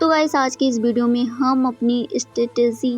तो गाइस आज की इस वीडियो में हम अपनी स्ट्रेटजी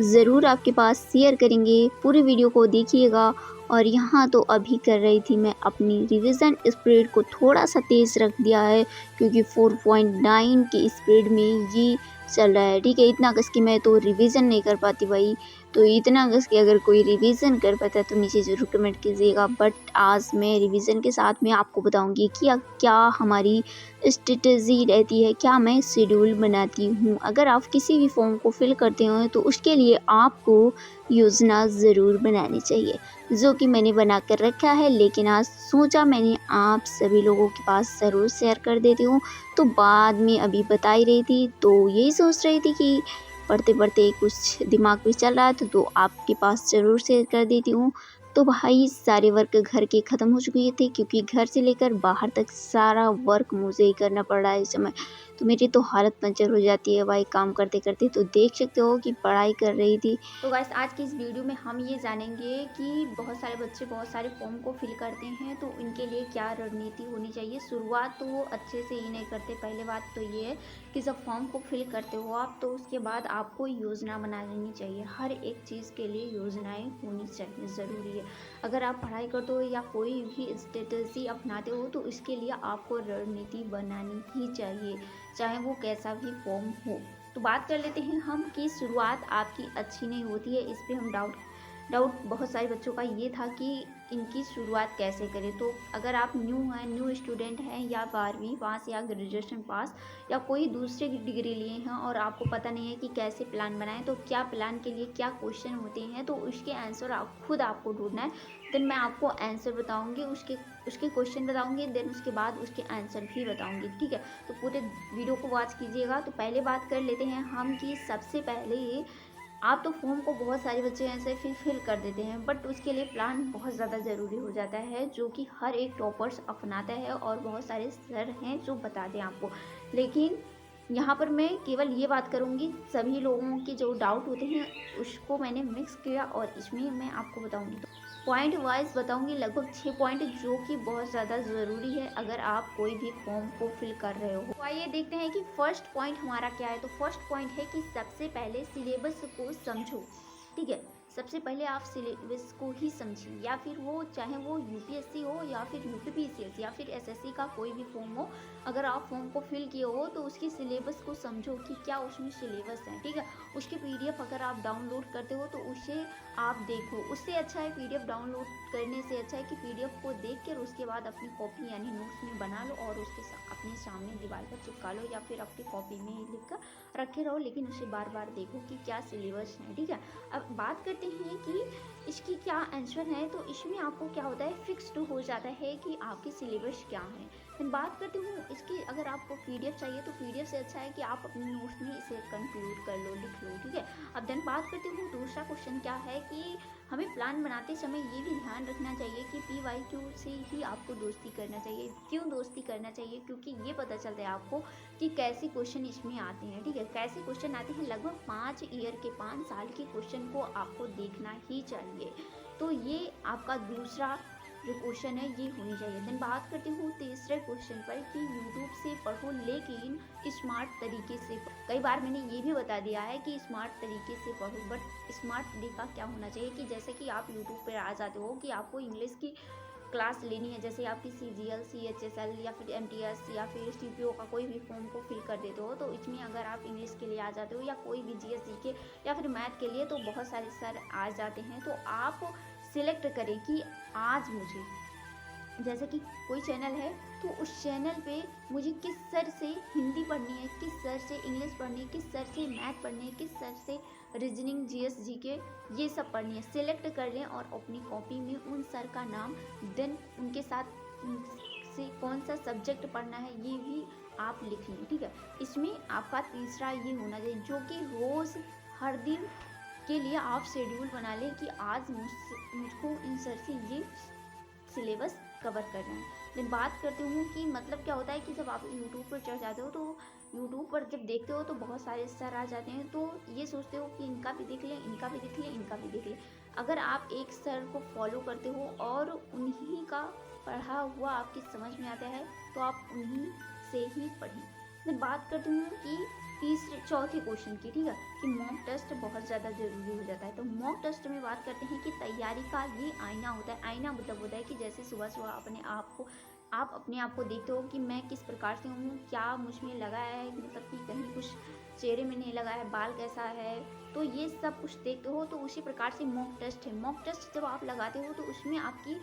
ज़रूर आपके पास शेयर करेंगे। पूरी वीडियो को देखिएगा। और यहाँ तो अभी कर रही थी मैं अपनी रिवीजन स्पीड को थोड़ा सा तेज़ रख दिया है, क्योंकि 4.9 की स्पीड में ये चल रहा है। ठीक है, इतना कस के मैं तो रिवीजन नहीं कर पाती भाई। तो इतना कस के अगर कोई रिवीजन कर पाता है तो नीचे ज़रूर कमेंट कीजिएगा। बट आज मैं रिवीजन के साथ में आपको बताऊंगी कि क्या हमारी स्ट्रेटजी रहती है, क्या मैं शेड्यूल बनाती हूँ। अगर आप किसी भी फॉर्म को फिल करते हो तो उसके लिए आपको योजना ज़रूर बनानी चाहिए, जो कि मैंने बना कर रखा है। लेकिन आज सोचा मैंने आप सभी लोगों के पास ज़रूर शेयर कर देती हूँ। तो बाद में अभी बता ही रही थी, तो यही सोच रही थी कि पढ़ते पढ़ते कुछ दिमाग में चल रहा था तो आपके पास ज़रूर शेयर कर देती हूँ। तो भाई सारे वर्क घर के ख़त्म हो चुके थे, क्योंकि घर से लेकर बाहर तक सारा वर्क मुझे ही करना पड़ रहा है इस समय। तो मेरी तो हालत पंचर हो जाती है भाई काम करते करते। तो देख सकते हो कि पढ़ाई कर रही थी। तो गाइस आज की इस वीडियो में हम ये जानेंगे कि बहुत सारे बच्चे बहुत सारे फॉर्म को फिल करते हैं, तो इनके लिए क्या रणनीति होनी चाहिए। शुरुआत तो वो अच्छे से ही नहीं करते। पहले बात तो ये है कि जब फॉर्म को फिल करते हो आप, तो उसके बाद आपको योजना बना लेनी चाहिए। हर एक चीज़ के लिए योजनाएं होनी चाहिए, ज़रूरी है। अगर आप पढ़ाई करते हो या कोई भी स्ट्रेटजी अपनाते हो तो इसके लिए आपको रणनीति बनानी ही चाहिए, चाहे वो कैसा भी फॉर्म हो। तो बात कर लेते हैं हम कि शुरुआत आपकी अच्छी नहीं होती है। इस पे हम डाउट बहुत सारे बच्चों का ये था कि इनकी शुरुआत कैसे करें। तो अगर आप न्यू स्टूडेंट हैं या 12वीं पास या ग्रेजुएशन पास या कोई दूसरे की डिग्री लिए हैं और आपको पता नहीं है कि कैसे प्लान बनाएं, तो क्या प्लान के लिए क्या क्वेश्चन होते हैं, तो उसके आंसर खुद आपको ढूंढना है। देन मैं आपको आंसर बताऊंगी, उसके क्वेश्चन बताऊंगी, देन उसके बाद उसके आंसर भी बताऊंगी। ठीक है, तो पूरे वीडियो को वॉच कीजिएगा। तो पहले बात कर लेते हैं हम कि सबसे पहले आप तो फॉर्म को बहुत सारे बच्चे ऐसे फिल कर देते हैं, बट उसके लिए प्लान बहुत ज़्यादा ज़रूरी हो जाता है, जो कि हर एक टॉपर्स अपनाता है और बहुत सारे सर हैं जो बताते हैं आपको। लेकिन यहाँ पर मैं केवल ये बात करूँगी, सभी लोगों के जो डाउट होते हैं उसको मैंने मिक्स किया और इसमें मैं आपको बताऊँगी। तो पॉइंट वाइज बताऊँगी, लगभग 6 पॉइंट जो कि बहुत ज़्यादा ज़रूरी है अगर आप कोई भी फॉर्म को फिल कर रहे हो। तो आइए देखते हैं कि फर्स्ट पॉइंट हमारा क्या है। तो फर्स्ट पॉइंट है कि सबसे पहले सिलेबस को समझो। ठीक है, सबसे पहले आप सिलेबस को ही समझिए, या फिर वो चाहे वो यूपीएससी हो या फिर यूपीपीसीएस या फिर एसएससी का कोई भी फॉर्म हो। अगर आप फॉर्म को फिल किए हो तो उसकी सिलेबस को समझो कि क्या उसमें सिलेबस है। ठीक है, उसके पीडीएफ अगर आप डाउनलोड करते हो तो उसे आप देखो। उससे अच्छा है पीडीएफ डाउनलोड करने से अच्छा है कि पीडीएफ को देख कर उसके बाद अपनी कॉपी यानी नोट्स में बना लो और उसके अपने सामने दीवार पर चिपका लो, या फिर अपनी कॉपी में ही लिख कर रखे रहो, लेकिन उसे बार बार देखो कि क्या सिलेबस है। ठीक है, अब बात करते हैं कि इसकी क्या आंसर है। तो इसमें आपको क्या होता है, फिक्स्ड हो जाता है कि आपकी सिलेबस क्या है। फिर बात करती हूँ इसकी, अगर आपको पीडीएफ चाहिए तो पीडीएफ से अच्छा है कि आप अपने नोट्स में इसे कंक्लूड कर लो, लिख लो। ठीक है, अब देन बात करती हूँ दूसरा क्वेश्चन क्या है कि हमें प्लान बनाते समय ये भी ध्यान रखना चाहिए कि PYQ से ही आपको दोस्ती करना चाहिए। क्यों दोस्ती करना चाहिए, क्योंकि ये पता चलता है आपको कि कैसे क्वेश्चन इसमें आते हैं। ठीक है, कैसे क्वेश्चन आते हैं, लगभग 5 साल के क्वेश्चन को आपको देखना ही चाहिए। तो ये आपका दूसरा जो क्वेश्चन है ये होनी चाहिए। देन बात करती हूँ तीसरे क्वेश्चन पर कि यूट्यूब से पढ़ो लेकिन स्मार्ट तरीके से। कई बार मैंने ये भी बता दिया है कि स्मार्ट तरीके से पढ़ो, बट स्मार्ट तरीका क्या होना चाहिए कि जैसे कि आप यूट्यूब पर आ जाते हो कि आपको इंग्लिश की क्लास लेनी है, जैसे आपकी CGL CHSL या फिर MTS या फिर CPO का कोई भी फॉर्म को फिल कर देते हो, तो इसमें अगर आप इंग्लिश के लिए आ जाते हो या कोई भी GS के या फिर मैथ के लिए, तो बहुत सारे सर आ जाते हैं। तो आप सिलेक्ट करें कि आज मुझे, जैसे कि कोई चैनल है तो उस चैनल पे मुझे किस सर से हिंदी पढ़नी है, किस सर से इंग्लिश पढ़नी है, किस सर से मैथ पढ़नी है, किस सर से रीजनिंग GS GK ये सब पढ़नी है। सिलेक्ट कर लें और अपनी कॉपी में उन सर का नाम, देन उनके साथ से कौन सा सब्जेक्ट पढ़ना है ये भी आप लिख लें। ठीक है, इसमें आपका तीसरा ये होना चाहिए, जो कि रोज़ हर दिन के लिए आप शेड्यूल बना लें कि आज मुझको इन सर से ये सिलेबस कवर करना है। देन बात करती हूँ कि मतलब क्या होता है कि जब आप यूट्यूब पर चढ़ जाते हो तो यूट्यूब पर जब देखते हो तो बहुत सारे सर आ जाते हैं, तो ये सोचते हो कि इनका भी देख लें, इनका भी देख लें, इनका भी देख लें। अगर आप एक सर को फॉलो करते हो और उन्हीं का पढ़ा हुआ आपकी समझ में आता है तो आप उन्हीं से ही पढ़ें। फिर बात करती हूँ कि तीसरे चौथे क्वेश्चन की, ठीक है, कि मॉक टेस्ट बहुत ज़्यादा ज़रूरी हो जाता है। तो मॉक टेस्ट में बात करते हैं कि तैयारी का ये आईना होता है। आईना मतलब होता है कि जैसे सुबह सुबह आप अपने आप को देखते हो कि मैं किस प्रकार से हूँ, क्या मुझ में लगा है, मतलब कि कहीं कुछ चेहरे में नहीं लगा है, बाल कैसा है, तो ये सब कुछ देखते हो। तो उसी प्रकार से मॉक टेस्ट है। मॉक टेस्ट जब आप लगाते हो तो उसमें आपकी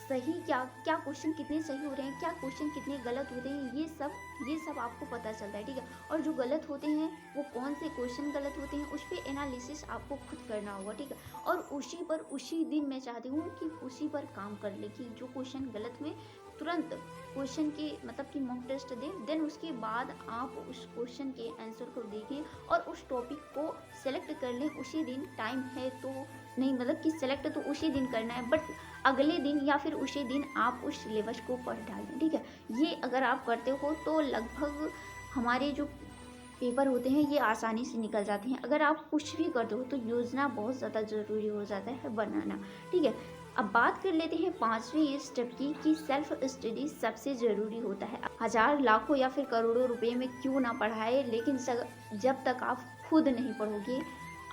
सही क्या क्या क्वेश्चन कितने सही हो रहे हैं, क्या क्वेश्चन कितने गलत होते हैं, ये सब आपको पता चलता है, ठीक है। और जो गलत होते हैं वो कौन से क्वेश्चन गलत होते हैं, उस पर एनालिसिस आपको खुद करना होगा, ठीक है। और उसी दिन मैं चाहती हूँ कि उसी पर काम कर ले, कि जो क्वेश्चन गलत हुए तुरंत क्वेश्चन के मतलब कि मॉक टेस्ट दें, देन उसके बाद आप उस क्वेश्चन के आंसर को देखें और उस टॉपिक को सेलेक्ट कर लें। उसी दिन टाइम है तो नहीं, मतलब कि सेलेक्ट तो उसी दिन करना है, बट अगले दिन या फिर उसी दिन आप उस सिलेबस को पढ़ डालें, ठीक है। ये अगर आप करते हो तो लगभग हमारे जो पेपर होते हैं ये आसानी से निकल जाते हैं। अगर आप कुछ भी करते हो तो योजना बहुत ज़्यादा ज़रूरी हो जाता है बनाना, ठीक है। अब बात कर लेते हैं पांचवें स्टेप की, कि सेल्फ स्टडी सबसे ज़रूरी होता है। हज़ार लाखों या फिर करोड़ों रुपए में क्यों ना पढ़ाए, लेकिन जब तक आप खुद नहीं पढ़ोगे,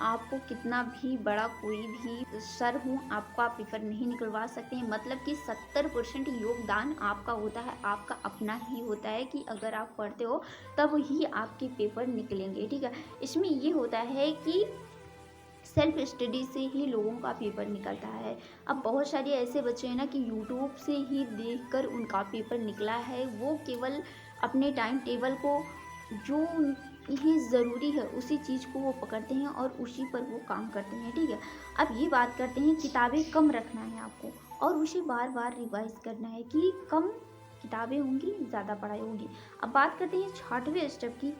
आपको कितना भी बड़ा कोई भी सर हो, आपका पेपर नहीं निकलवा सकते हैं। मतलब कि 70% योगदान आपका होता है, आपका अपना ही होता है, कि अगर आप पढ़ते हो तब ही आपके पेपर निकलेंगे, ठीक है। इसमें ये होता है कि सेल्फ स्टडी से ही लोगों का पेपर निकलता है। अब बहुत सारे ऐसे बच्चे हैं ना कि यूट्यूब से ही देखकर उनका पेपर निकला है। वो केवल अपने टाइम टेबल को, जो उन्हें ज़रूरी है उसी चीज़ को वो पकड़ते हैं और उसी पर वो काम करते हैं, ठीक है। अब ये बात करते हैं, किताबें कम रखना है आपको और उसे बार बार रिवाइज करना है, कि कम किताबें होंगी ज़्यादा पढ़ाई होगी। अब बात करते हैं छठवें स्टेप की,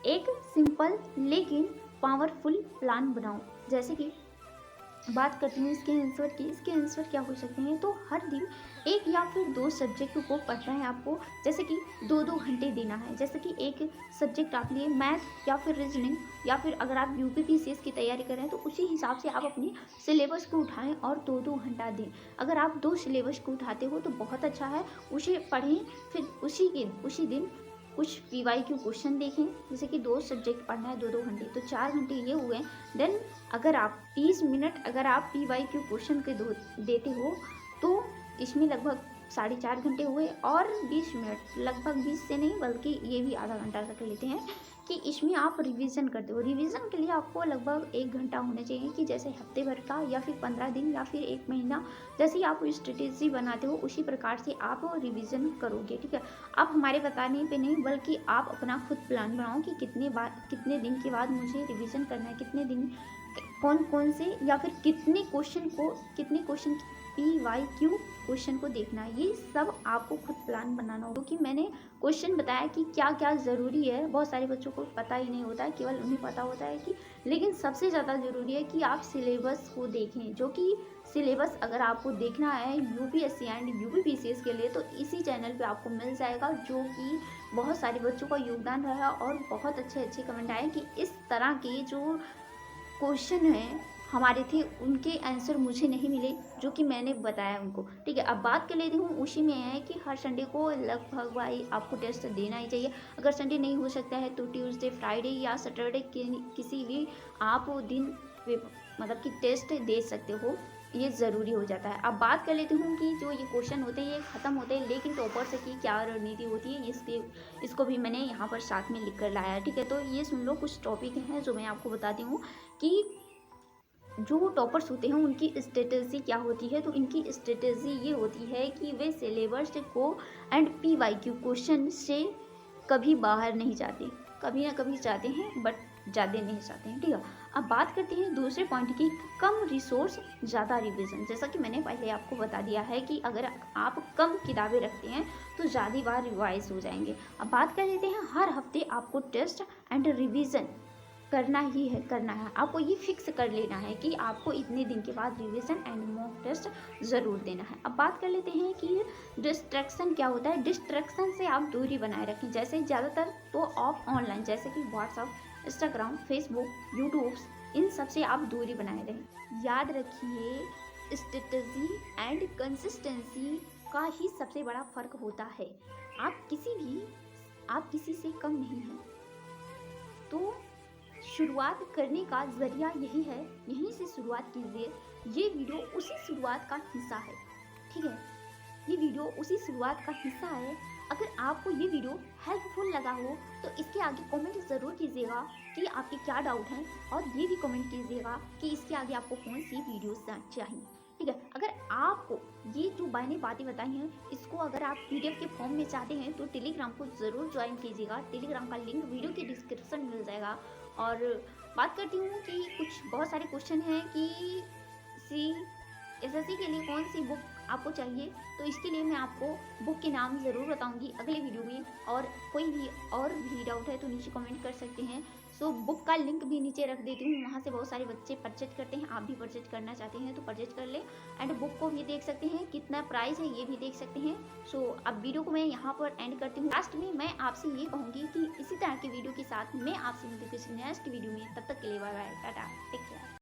एक सिंपल लेकिन पावरफुल प्लान बनाओ। जैसे कि बात करती हूँ इसके आंसर की, इसके आंसर क्या हो सकते हैं, तो हर दिन एक या फिर दो सब्जेक्ट को पढ़ना है आपको। जैसे कि 2-2 घंटे देना है। जैसे कि एक सब्जेक्ट आप लिए मैथ या फिर रीजनिंग, या फिर अगर आप यूपीपीसीएस की तैयारी कर रहे हैं तो उसी हिसाब से आप अपने सिलेबस को उठाएं और 2-2 घंटा दें। अगर आप 2 सिलेबस को उठाते हो तो बहुत अच्छा है, उसे पढ़ें। फिर उसी दिन कुछ पीवाईक्यू क्वेश्चन देखें। जैसे कि 2 सब्जेक्ट पढ़ना है 2-2 घंटे, तो 4 घंटे ये हुए। देन अगर आप 30 मिनट अगर आप पीवाईक्यू क्वेश्चन के देते हो तो इसमें लगभग 4.5 घंटे हुए, और 20 मिनट, लगभग 20 से नहीं बल्कि ये भी आधा घंटा रख लेते हैं, कि इसमें आप रिवीजन करते हो। रिवीजन के लिए आपको लगभग 1 घंटा होना चाहिए, कि जैसे हफ्ते भर का या फिर 15 दिन या फिर 1 महीना, जैसे ही आप स्ट्रेटेजी बनाते हो उसी प्रकार से आप रिवीजन करोगे, ठीक है। आप हमारे बताने पे नहीं, बल्कि आप अपना खुद प्लान बनाओ कि कितने दिन के बाद मुझे रिवीजन करना है, कितने दिन कौन से या फिर कितने क्वेश्चन पीवाईक्यू क्वेश्चन को देखना है। ये सब आपको खुद प्लान बनाना होगा, क्योंकि मैंने क्वेश्चन बताया कि क्या क्या ज़रूरी है। बहुत सारे बच्चों को पता ही नहीं होता है, केवल उन्हें पता होता है कि, लेकिन सबसे ज़्यादा ज़रूरी है कि आप सिलेबस को देखें। जो कि सिलेबस अगर आपको देखना है यूपीएससी एंड यूपीपीसीएस के लिए, तो इसी चैनल पे आपको मिल जाएगा, जो कि बहुत सारे बच्चों का योगदान रहा और बहुत अच्छे कमेंट आए कि इस तरह के जो क्वेश्चन हैं हमारे थे, उनके आंसर मुझे नहीं मिले जो कि मैंने बताया उनको, ठीक है। अब बात कर लेती हूँ, उसी में है कि हर संडे को लगभग भाई आपको टेस्ट देना ही चाहिए। अगर संडे नहीं हो सकता है तो ट्यूसडे, फ्राइडे या सैटरडे किसी भी आप दिन मतलब कि टेस्ट दे सकते हो, ये ज़रूरी हो जाता है। अब बात कर लेती हूँ कि जो ये क्वेश्चन होते हैं ये ख़त्म होते हैं, लेकिन टॉपर से की क्या रणनीति होती है इसको भी मैंने यहाँ पर साथ में लिख कर लाया है, ठीक है। तो ये सुन लो, कुछ टॉपिक हैं जो मैं आपको बताती हूँ कि जो टॉपर्स होते हैं उनकी स्ट्रेटेजी क्या होती है। तो इनकी स्ट्रेटेजी ये होती है कि वे सिलेबस को एंड पीवाईक्यू क्वेश्चन से कभी बाहर नहीं जाते, कभी ना कभी जाते हैं बट ज़्यादा नहीं जाते हैं, ठीक है। अब बात करते हैं दूसरे पॉइंट की, कम रिसोर्स ज़्यादा रिवीजन। जैसा कि मैंने पहले आपको बता दिया है कि अगर आप कम किताबें रखते हैं तो ज़्यादा बार रिवाइज हो जाएंगे। अब बात कर लेते हैं, हर हफ्ते आपको टेस्ट एंड रिवीजन करना है। आपको ये फिक्स कर लेना है कि आपको इतने दिन के बाद रिवीजन एंड मॉक टेस्ट ज़रूर देना है। अब बात कर लेते हैं कि डिस्ट्रैक्शन क्या होता है। डिस्ट्रैक्शन से आप दूरी बनाए रखें। जैसे ज़्यादातर तो ऑफ ऑनलाइन, जैसे कि व्हाट्सअप, इंस्टाग्राम, फेसबुक, यूट्यूब, इन सब से आप दूरी बनाए रहें। याद रखिए, स्ट्रेटजी एंड कंसिस्टेंसी का ही सबसे बड़ा फ़र्क होता है। आप किसी भी आप किसी से कम नहीं हैं। तो शुरुआत करने का ज़रिया यही है, यहीं से शुरुआत कीजिए। ये वीडियो उसी शुरुआत का हिस्सा है, ठीक है? ये वीडियो उसी शुरुआत का हिस्सा है। अगर आपको ये वीडियो हेल्पफुल लगा हो तो इसके आगे कमेंट ज़रूर कीजिएगा कि आपके क्या डाउट हैं, और ये भी कमेंट कीजिएगा कि इसके आगे आपको कौन सी वीडियोस चाहिए, ठीक है? अगर आपको ये जो मैंने बातें बताई हैं इसको अगर आप पीडीएफ के फॉर्म में चाहते हैं तो टेलीग्राम को ज़रूर ज्वाइन कीजिएगा। टेलीग्राम का लिंक वीडियो के डिस्क्रिप्शन में मिल जाएगा। और बात करती हूँ कि कुछ बहुत सारे क्वेश्चन हैं कि एसएससी के लिए कौन सी बुक आपको चाहिए, तो इसके लिए मैं आपको बुक के नाम ज़रूर बताऊंगी अगले वीडियो में। और कोई भी और भी डाउट है तो नीचे कमेंट कर सकते हैं। सो बुक का लिंक भी नीचे रख देती हूँ, वहाँ से बहुत सारे बच्चे परचेज करते हैं। आप भी परचेज करना चाहते हैं तो परचेज कर ले। एंड बुक को भी देख सकते हैं, कितना प्राइस है ये भी देख सकते हैं। सो अब वीडियो को मैं यहाँ पर एंड करती हूँ। लास्ट में मैं आपसे ये कहूँगी कि इसी तरह की वीडियो के साथ मैं आपसे मिलती हूँ नेक्स्ट वीडियो में। तब तक के लिए bye bye, tata, take care.